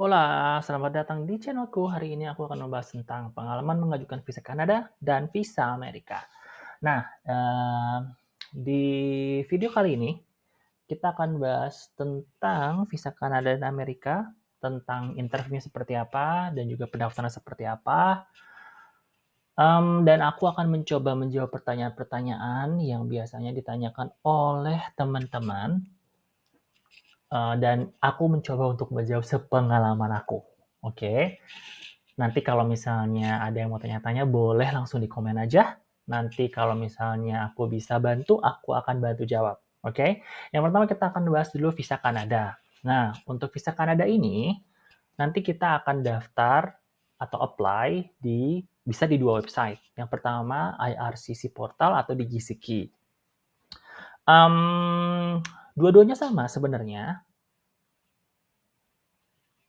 Hola, selamat datang di channelku. Hari ini aku akan membahas tentang pengalaman mengajukan visa Kanada dan visa Amerika. Nah, di video kali ini kita akan bahas tentang visa Kanada dan Amerika, tentang interviewnya seperti apa dan juga pendaftaran seperti apa. Dan aku akan mencoba menjawab pertanyaan-pertanyaan yang biasanya ditanyakan oleh teman-teman, dan aku mencoba untuk menjawab sepengalaman aku. Oke. Nanti kalau misalnya ada yang mau tanya-tanya, boleh langsung di komen aja. Nanti kalau misalnya aku bisa bantu, aku akan bantu jawab. Oke? Yang pertama kita akan bahas dulu visa Kanada. Nah, untuk visa Kanada ini, nanti kita akan daftar atau apply bisa di dua website. Yang pertama IRCC Portal atau di GCK. Dua-duanya sama sebenarnya,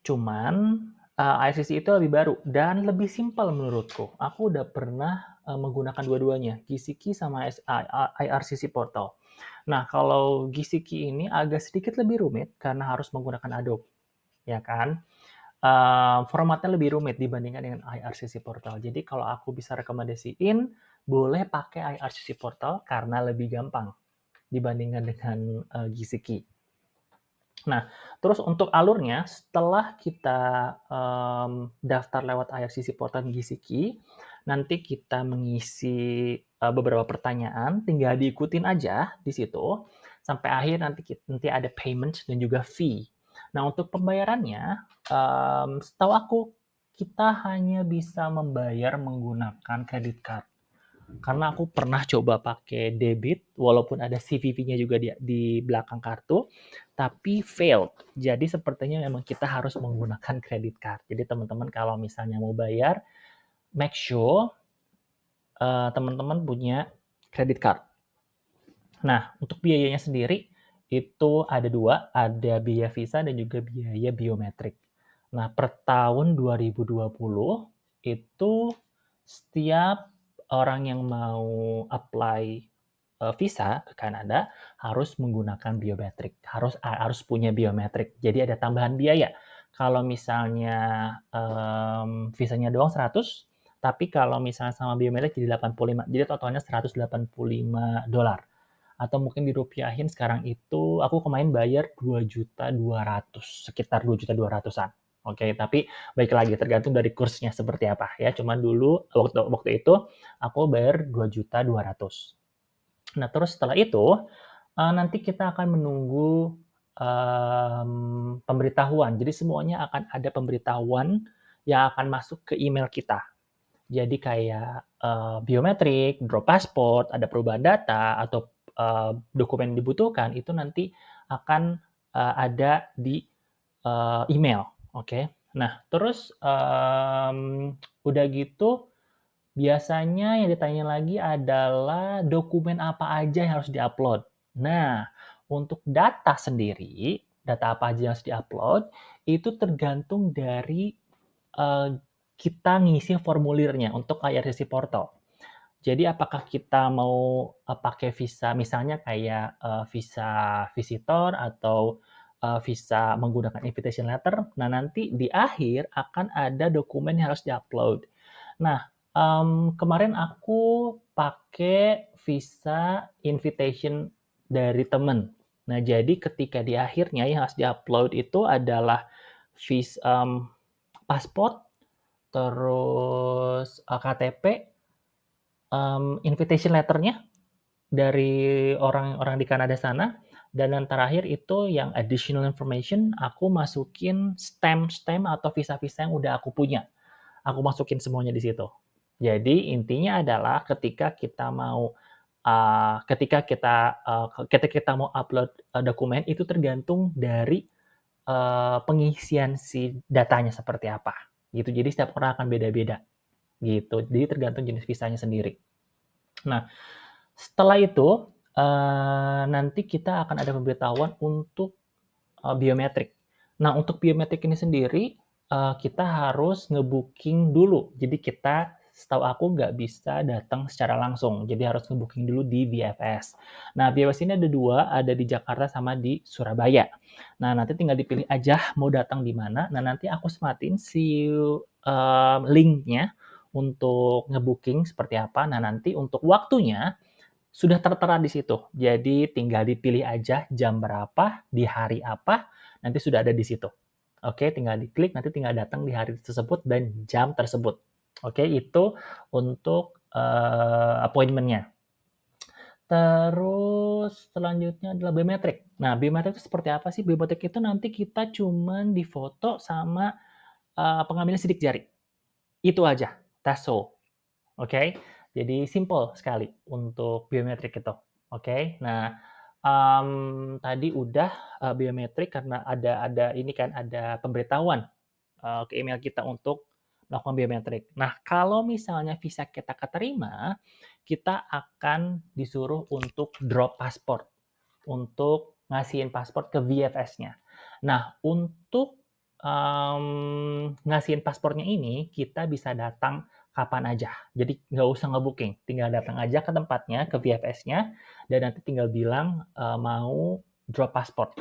cuman IRCC itu lebih baru dan lebih simpel menurutku. Aku udah pernah menggunakan dua-duanya, GCK sama IRCC Portal. Nah, kalau GCK ini agak sedikit lebih rumit karena harus menggunakan Adobe, ya kan? Formatnya lebih rumit dibandingkan dengan IRCC Portal. Jadi kalau aku bisa rekomendasiin, boleh pakai IRCC Portal karena lebih gampang dibandingkan dengan GCK. Nah, terus untuk alurnya, setelah kita daftar lewat IRCC Portal GCK, nanti kita mengisi beberapa pertanyaan, tinggal diikutin aja di situ, sampai akhir nanti ada payment dan juga fee. Nah, untuk pembayarannya, setahu aku, kita hanya bisa membayar menggunakan credit card. Karena aku pernah coba pakai debit, walaupun ada CVV-nya juga di belakang kartu, tapi failed. Jadi sepertinya memang kita harus menggunakan credit card. Jadi teman-teman kalau misalnya mau bayar, make sure teman-teman punya credit card. Nah, untuk biayanya sendiri itu ada dua, ada biaya visa dan juga biaya biometrik. Nah, per tahun 2020 itu setiap orang yang mau apply visa ke Kanada harus menggunakan biometrik, harus punya biometrik. Jadi ada tambahan biaya. Kalau misalnya visanya doang 100, tapi kalau misalnya sama biometrik jadi 85. Jadi totalnya $185. Atau mungkin dirupiahin sekarang itu aku kemarin bayar 2.200.000, sekitar 2.200.000-an. Oke, tapi balik lagi tergantung dari kursnya seperti apa ya. Cuman dulu waktu itu aku bayar 2.200.000. Nah, terus setelah itu nanti kita akan menunggu pemberitahuan. Jadi semuanya akan ada pemberitahuan yang akan masuk ke email kita. Jadi kayak biometrik, drop pasport, ada perubahan data atau dokumen yang dibutuhkan itu nanti akan ada di email, oke. Nah, terus udah gitu biasanya yang ditanya lagi adalah dokumen apa aja yang harus diupload. Nah, untuk data sendiri, data apa aja yang harus diupload itu tergantung dari kita ngisi formulirnya untuk IRCC Portal. Jadi apakah kita mau pakai visa misalnya kayak visa visitor atau visa menggunakan invitation letter. Nah, nanti di akhir akan ada dokumen yang harus diupload. Nah, kemarin aku pakai visa invitation dari temen. Nah, jadi ketika di akhirnya yang harus diupload itu adalah pasport, terus KTP, invitation letter-nya dari orang-orang di Kanada sana, dan yang terakhir itu yang additional information, aku masukin stamp-stamp atau visa-visa yang udah aku punya. Aku masukin semuanya di situ. Jadi intinya adalah ketika kita mau upload dokumen itu tergantung dari pengisian si datanya seperti apa, gitu. Jadi setiap orang akan beda-beda, gitu. Jadi tergantung jenis visanya sendiri. Nah, setelah itu, nanti kita akan ada pemberitahuan untuk biometrik. Nah, untuk biometrik ini sendiri, kita harus nge-booking dulu. Jadi kita setahu aku nggak bisa datang secara langsung, jadi harus nge-booking dulu di VFS. Nah, VFS ini ada 2, ada di Jakarta sama di Surabaya. Nah, nanti tinggal dipilih aja mau datang di mana. Nah, nanti aku sematin si, link-nya untuk nge-booking seperti apa. Nah, nanti untuk waktunya sudah tertera di situ. Jadi tinggal dipilih aja jam berapa, di hari apa, nanti sudah ada di situ. Oke, tinggal diklik, nanti tinggal datang di hari tersebut dan jam tersebut. Oke, itu untuk appointment-nya. Terus selanjutnya adalah biometrik. Nah, biometrik itu seperti apa sih? Biometrik itu nanti kita cuman difoto sama pengambilan sidik jari. Itu aja, that's all. Oke, jadi simple sekali untuk biometrik itu. Oke, nah, tadi udah, biometrik karena ada ini kan, ada pemberitahuan, ke email kita untuk melakukan biometrik. Nah, kalau misalnya visa kita keterima, kita akan disuruh untuk drop pasport, untuk ngasihin pasport ke VFS-nya. Nah, untuk, ngasihin paspornya ini, kita bisa datang kapan aja. Jadi nggak usah nge-booking, tinggal datang aja ke tempatnya, ke VFS-nya, dan nanti tinggal bilang, mau drop pasport,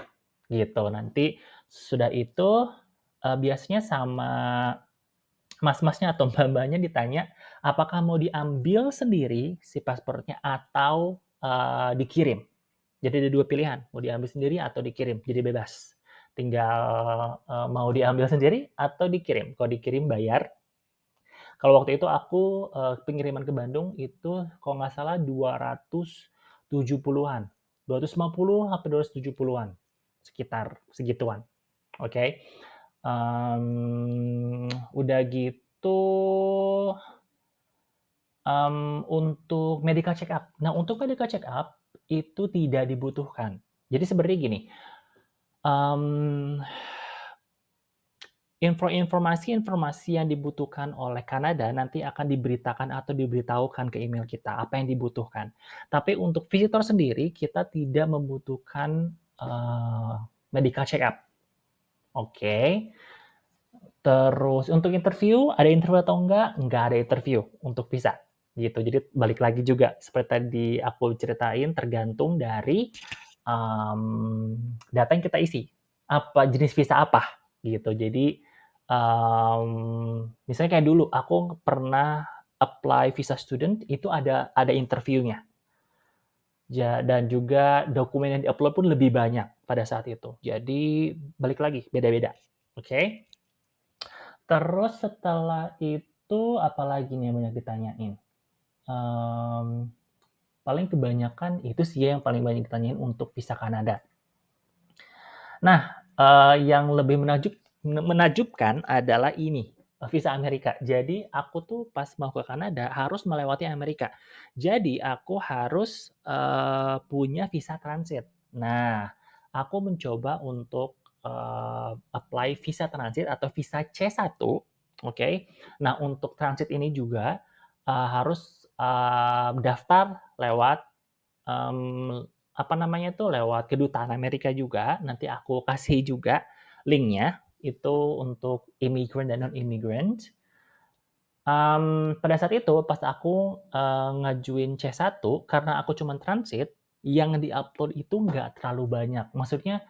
gitu. Nanti sudah itu, biasanya sama mas-masnya atau mbak-mbaknya ditanya, apakah mau diambil sendiri si paspornya atau, dikirim. Jadi ada 2 pilihan, mau diambil sendiri atau dikirim, jadi bebas. Tinggal, mau diambil sendiri atau dikirim. Kalau dikirim bayar. Kalau waktu itu aku, pengiriman ke Bandung itu kalau nggak salah 270-an, 250 sampai 270-an, sekitar segituan, oke. Udah gitu, untuk medical check up. Nah, untuk medical check up itu tidak dibutuhkan. Jadi sebenarnya gini, mmm, informasi-informasi yang dibutuhkan oleh Kanada nanti akan diberitakan atau diberitahukan ke email kita, apa yang dibutuhkan. Tapi untuk visitor sendiri, kita tidak membutuhkan, medical check up, oke. Terus untuk interview, ada interview atau enggak? Enggak ada interview untuk visa, gitu. Jadi balik lagi juga, seperti tadi aku ceritain, tergantung dari, data yang kita isi. Apa jenis visa apa, gitu. Jadi, misalnya kayak dulu, aku pernah apply visa student, itu ada interviewnya. Dan juga dokumen yang di-upload pun lebih banyak pada saat itu. Jadi balik lagi, beda-beda, oke? Terus setelah itu apalagi nih yang banyak ditanyain? Mmm, paling kebanyakan itu sih ya yang paling banyak ditanyain untuk visa Kanada. Nah, yang lebih menakjubkan adalah ini, visa Amerika. Jadi aku tuh pas mau ke Kanada harus melewati Amerika. Jadi aku harus, punya visa transit. Nah, aku mencoba untuk, apply visa transit atau visa C1, oke. Nah, untuk transit ini juga, harus, daftar lewat, mmm, apa namanya tuh, lewat kedutaan Amerika juga, nanti aku kasih juga link-nya, itu untuk immigrant dan non-immigrant. Pada saat itu pas aku, ngajuin C1 karena aku cuman transit, yang di-upload itu nggak terlalu banyak. Maksudnya,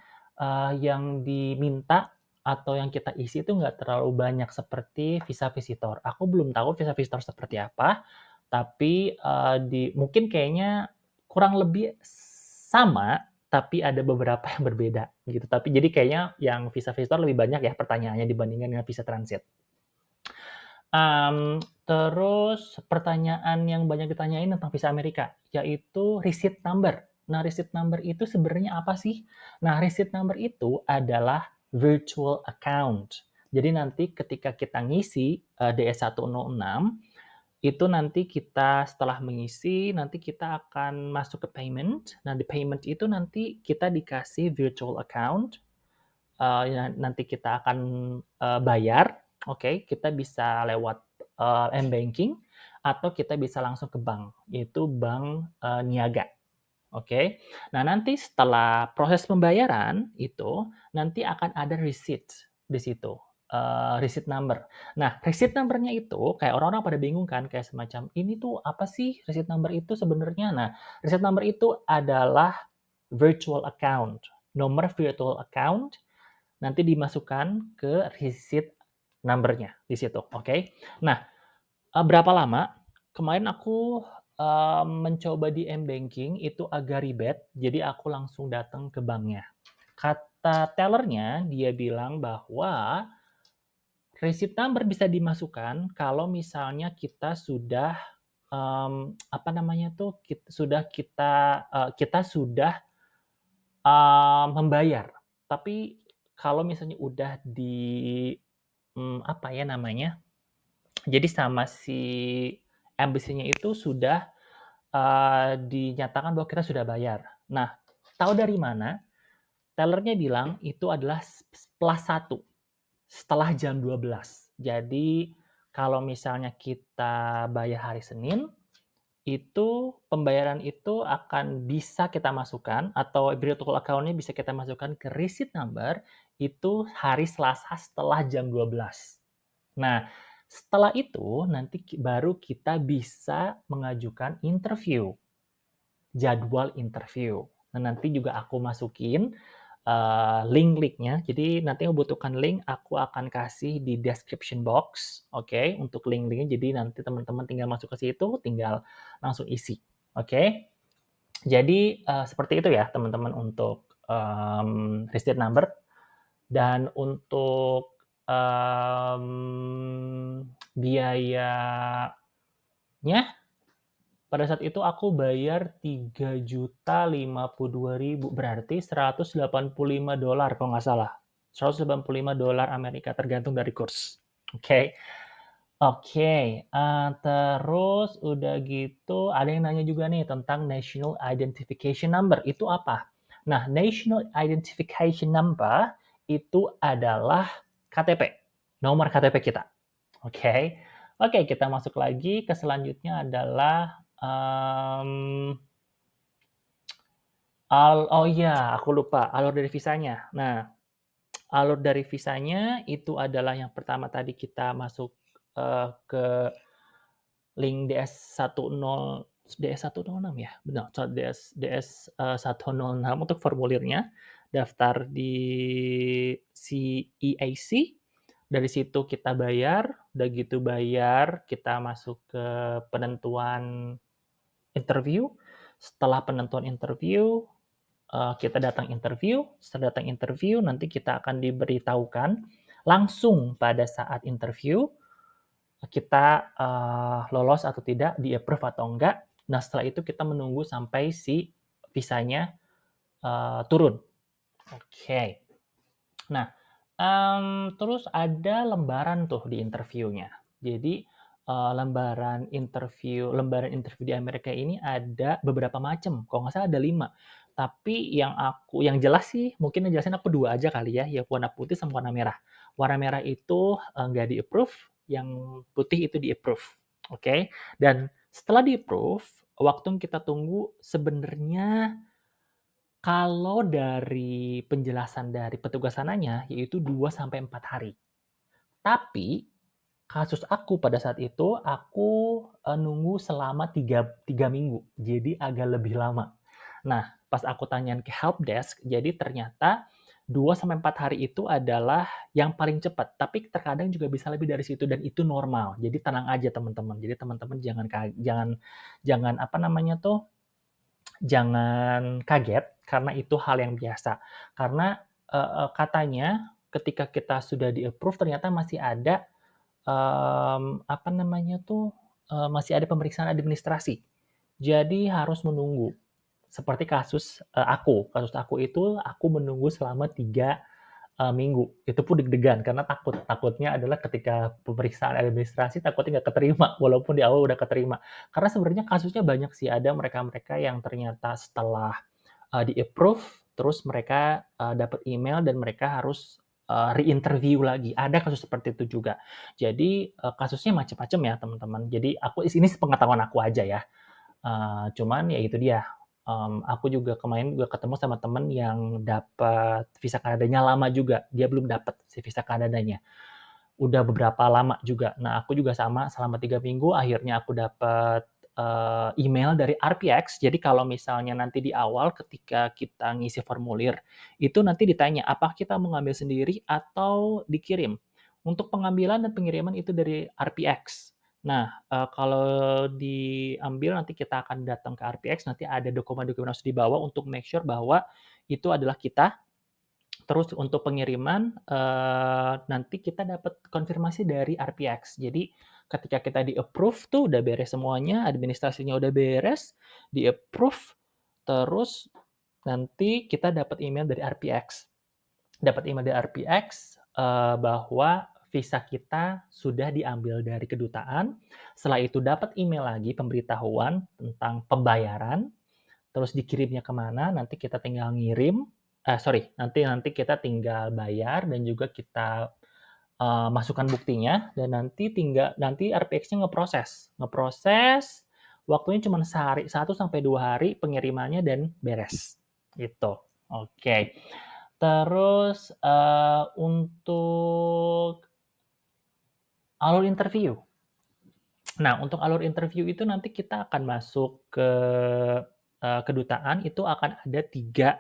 yang diminta atau yang kita isi itu nggak terlalu banyak seperti visa visitor. Aku belum tahu visa visitor seperti apa, tapi, mungkin kayaknya kurang lebih sama, tapi ada beberapa yang berbeda gitu. Tapi jadi kayaknya yang visa visitor lebih banyak ya pertanyaannya dibandingkan dengan visa transit. Terus pertanyaan yang banyak ditanyain tentang visa Amerika, yaitu receipt number. Nah, receipt number itu sebenarnya apa sih? Nah, receipt number itu adalah virtual account. Jadi nanti ketika kita ngisi, DS-106, itu nanti kita setelah mengisi, nanti kita akan masuk ke payment. Nah, di payment itu nanti kita dikasih virtual account, nanti kita akan, bayar, oke, kita bisa lewat, m-banking atau kita bisa langsung ke bank, yaitu bank, niaga, oke. Nah, nanti setelah proses pembayaran itu, nanti akan ada receipt di situ. receipt number. Nah, receipt number-nya itu kayak orang-orang pada bingung kan, kayak semacam, "Ini tuh apa sih receipt number itu sebenarnya?" Nah, receipt number itu adalah virtual account, nomor virtual account nanti dimasukkan ke receipt number-nya di situ, oke. Nah, berapa lama? Kemarin aku, mencoba di m-banking itu agak ribet, jadi aku langsung datang ke banknya. Kata tellernya, dia bilang bahwa receipt number bisa dimasukkan kalau misalnya kita sudah, apa namanya tuh, kita sudah, membayar. Tapi kalau misalnya udah di, apa ya namanya, jadi sama si embassy-nya itu sudah, dinyatakan bahwa kita sudah bayar. Nah, tahu dari mana? Tellernya bilang itu adalah plus 1 setelah jam 12. Jadi kalau misalnya kita bayar hari Senin, itu pembayaran itu akan bisa kita masukkan atau virtual account-nya bisa kita masukkan ke receipt number itu hari Selasa setelah jam 12. Nah, setelah itu nanti baru kita bisa mengajukan interview, jadwal interview. Nah, nanti juga aku masukin link-linknya. Jadi nanti membutuhkan link, aku akan kasih di description box, oke, untuk link-linknya. Jadi nanti teman-teman tinggal masuk ke situ, tinggal langsung isi, oke. Jadi seperti itu ya teman-teman untuk receipt number dan untuk biayanya pada saat itu aku bayar 3.052.000 berarti $185 kalau nggak salah. $185 Amerika tergantung dari kurs. Oke. Oke, terus udah gitu ada yang nanya juga nih tentang National Identification Number, itu apa? Nah, National Identification Number itu adalah KTP, nomor KTP kita. Oke. Oke, kita masuk lagi ke selanjutnya adalah, oh iya, aku lupa, alur dari visanya. Nah, alur dari visanya itu adalah yang pertama tadi kita masuk, ke link DS106 ya? Benar, DS 106 untuk formulirnya, daftar di CEAC, dari situ kita bayar, udah gitu bayar, kita masuk ke penentuan interview, setelah penentuan interview, kita datang interview, setelah datang interview nanti kita akan diberitahukan langsung pada saat interview, kita lolos atau tidak, di-approve atau enggak. Nah, setelah itu kita menunggu sampai si visanya turun. Oke. Nah, terus ada lembaran tuh di interviewnya. Jadi lembaran interview di Amerika ini ada beberapa macam. Kalau nggak salah ada 5. Tapi yang jelas sih, mungkin yang jelasin aku 2 aja kali ya, yang warna putih sama warna merah. Warna merah itu nggak di-approve, yang putih itu di-approve. Oke. Dan setelah di-approve, waktu yang kita tunggu sebenarnya kalau dari penjelasan dari petugas sananya, yaitu 2 sampai 4 hari. Tapi, kasus aku pada saat itu, aku nunggu selama 3 minggu, jadi agak lebih lama. Nah, pas aku tanyain ke helpdesk, jadi ternyata 2 sampai 4 hari itu adalah yang paling cepat, tapi terkadang juga bisa lebih dari situ dan itu normal. Jadi tenang aja teman-teman. Jadi teman-teman jangan apa namanya tuh, jangan kaget karena itu hal yang biasa. Karena katanya ketika kita sudah di-approve ternyata masih ada apa namanya tuh, masih ada pemeriksaan administrasi. Jadi harus menunggu. Seperti kasus aku itu aku menunggu selama 3 minggu. Itu pun deg-degan karena takutnya adalah ketika pemeriksaan administrasi takutnya nggak keterima, walaupun di awal udah keterima. Karena sebenarnya kasusnya banyak sih, ada mereka-mereka yang ternyata setelah, di-approve, terus mereka, dapat email dan mereka harus, re-interview lagi. Ada kasus seperti itu juga. Jadi, kasusnya macam-macam ya teman-teman. Jadi ini sepengetahuan aku aja ya. Cuman ya itu dia, aku juga kemarin juga ketemu sama temen yang dapat visa Kanadanya lama juga, dia belum dapat si visa Kanadanya. udah beberapa lama juga. Nah, aku juga sama selama 3 minggu akhirnya aku dapat, email dari RPX. Jadi kalau misalnya nanti di awal ketika kita ngisi formulir, itu nanti ditanya, apakah kita mau ngambil sendiri atau dikirim? Untuk pengambilan dan pengiriman itu dari RPX. Nah, kalau diambil nanti kita akan datang ke RPX, nanti ada dokumen-dokumen yang harus dibawa untuk make sure bahwa itu adalah kita. Terus untuk pengiriman, nanti kita dapat konfirmasi dari RPX. Jadi ketika kita di-approve tuh udah beres semuanya, administrasinya udah beres, di-approve, terus nanti kita dapat email dari RPX. Dapat email dari RPX, bahwa visa kita sudah diambil dari kedutaan. Setelah itu dapat email lagi pemberitahuan tentang pembayaran. Terus dikirimnya kemana, nanti kita tinggal ngirim, nanti kita tinggal bayar dan juga kita, masukkan buktinya dan nanti RPX-nya ngeproses. Ngeproses, waktunya cuma sehari, 1 sampai 2 hari pengirimannya dan beres, gitu. Oke. Terus, untuk alur interview. Nah, untuk alur interview itu nanti kita akan masuk ke, kedutaan, itu akan ada 3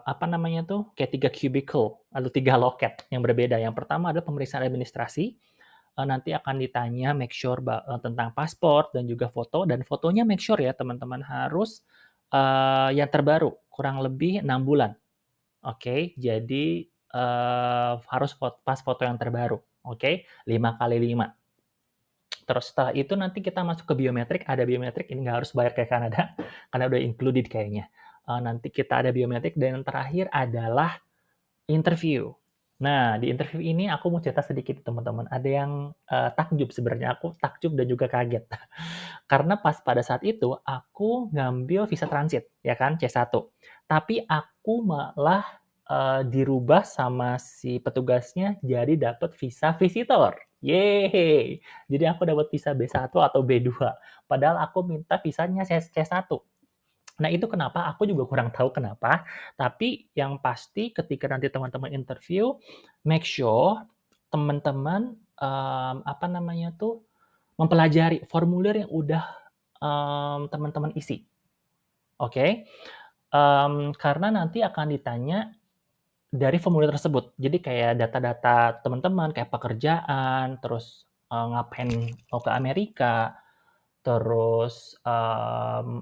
apa namanya tuh, kayak 3 cubicle atau 3 loket yang berbeda. Yang pertama adalah pemeriksaan administrasi, nanti akan ditanya make sure tentang paspor dan juga foto, dan fotonya make sure ya teman-teman harus, yang terbaru, kurang lebih 6 bulan. Oke, jadi, harus pas foto yang terbaru, oke, 5x5. Terus setelah itu nanti kita masuk ke biometrik, ada biometrik, ini nggak harus bayar kayak Kanada, karena udah included kayaknya. Nanti kita ada biometrik dan yang terakhir adalah interview. Nah, di interview ini aku mau cerita sedikit teman-teman, ada yang, takjub sebenarnya, aku takjub dan juga kaget. Karena pas pada saat itu aku ngambil visa transit, ya kan, C1. Tapi aku malah, dirubah sama si petugasnya jadi dapat visa visitor. Yeay! Jadi aku dapat visa B1 atau B2, padahal aku minta visanya C1. Nah, itu kenapa, aku juga kurang tahu kenapa, tapi yang pasti ketika nanti teman-teman interview, make sure teman-teman, apa namanya tuh, mempelajari formulir yang udah, teman-teman isi, oke? Karena nanti akan ditanya dari formulir tersebut. Jadi kayak data-data teman-teman, kayak pekerjaan, terus, ngapain mau ke Amerika, terus,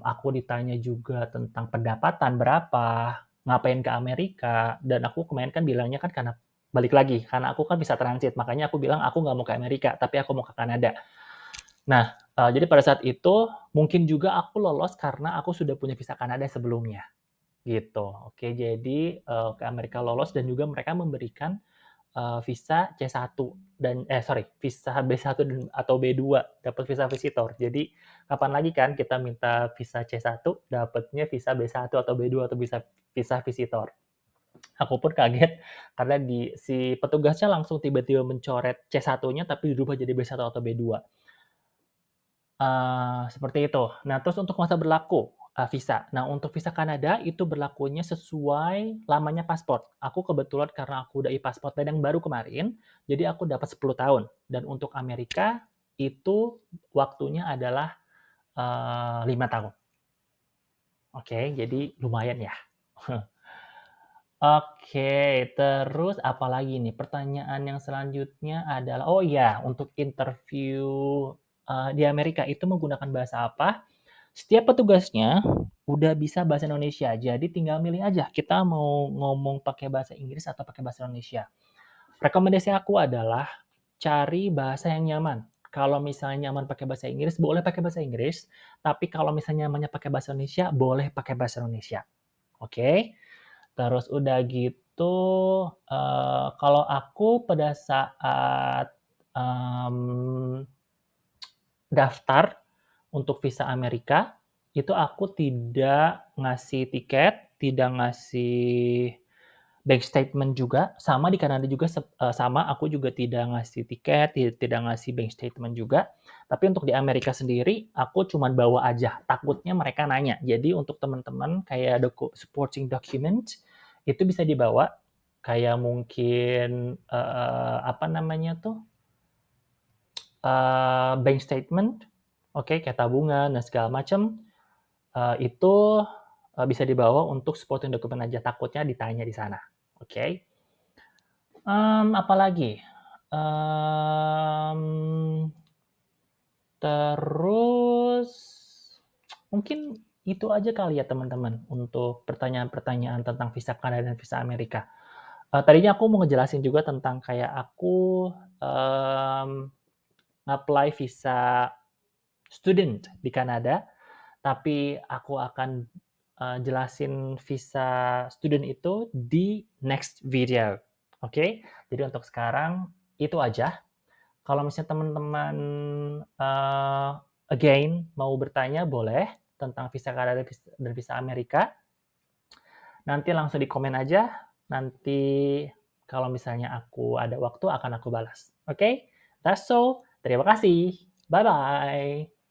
aku ditanya juga tentang pendapatan berapa, ngapain ke Amerika, dan aku kemarin kan bilangnya kan karena balik lagi, karena aku kan bisa transit, makanya aku bilang aku nggak mau ke Amerika, tapi aku mau ke Kanada. Nah, jadi pada saat itu mungkin juga aku lolos karena aku sudah punya visa Kanada sebelumnya, gitu. Oke, jadi, ke Amerika lolos dan juga mereka memberikan, visa C1 visa B1 atau B2, dapat visa visitor. Jadi kapan lagi kan kita minta visa C1, dapatnya visa B1 atau B2 atau visa visitor. Aku pun kaget karena si petugasnya langsung tiba-tiba mencoret C1-nya tapi dirubah jadi B1 atau B2. Seperti itu. Nah, terus untuk masa berlaku, visa. Nah, untuk visa Kanada itu berlakunya sesuai lamanya paspor. Aku kebetulan karena aku udah e-pasport dan yang baru kemarin, jadi aku dapat 10 tahun. Dan untuk Amerika itu waktunya adalah, 5 tahun. Oke, jadi lumayan ya. Oke, terus apalagi nih, pertanyaan yang selanjutnya adalah oh iya, untuk interview, di Amerika itu menggunakan bahasa apa? Setiap petugasnya udah bisa bahasa Indonesia, jadi tinggal milih aja kita mau ngomong pakai bahasa Inggris atau pakai bahasa Indonesia. Rekomendasi aku adalah cari bahasa yang nyaman. Kalau misalnya nyaman pakai bahasa Inggris, boleh pakai bahasa Inggris, tapi kalau misalnya nyamannya pakai bahasa Indonesia, boleh pakai bahasa Indonesia. Oke? Terus udah gitu, kalau aku pada saat, mmm, daftar untuk visa Amerika, itu aku tidak ngasih tiket, tidak ngasih bank statement juga, sama di Kanada juga sama, aku juga tidak ngasih tiket, tidak ngasih bank statement juga. Tapi untuk di Amerika sendiri, aku cuman bawa aja, takutnya mereka nanya. Jadi untuk teman-teman kayak supporting document, itu bisa dibawa, kayak mungkin, apa namanya tuh, bank statement, oke, kayak tabungan dan segala macam, itu, bisa dibawa untuk supporting dokumen aja, takutnya ditanya di sana, oke. Apalagi? Mmm, terus mungkin itu aja kali ya teman-teman untuk pertanyaan-pertanyaan tentang visa Kanada dan visa Amerika. Tadinya aku mau ngejelasin juga tentang kayak aku, apply visa student di Kanada, tapi aku akan, jelasin visa student itu di next video, oke? Jadi untuk sekarang itu aja. Kalau misalnya teman-teman, again mau bertanya boleh tentang visa Kanada dan visa Amerika, nanti langsung di komen aja, nanti kalau misalnya aku ada waktu akan aku balas, oke? That's all, terima kasih, bye-bye.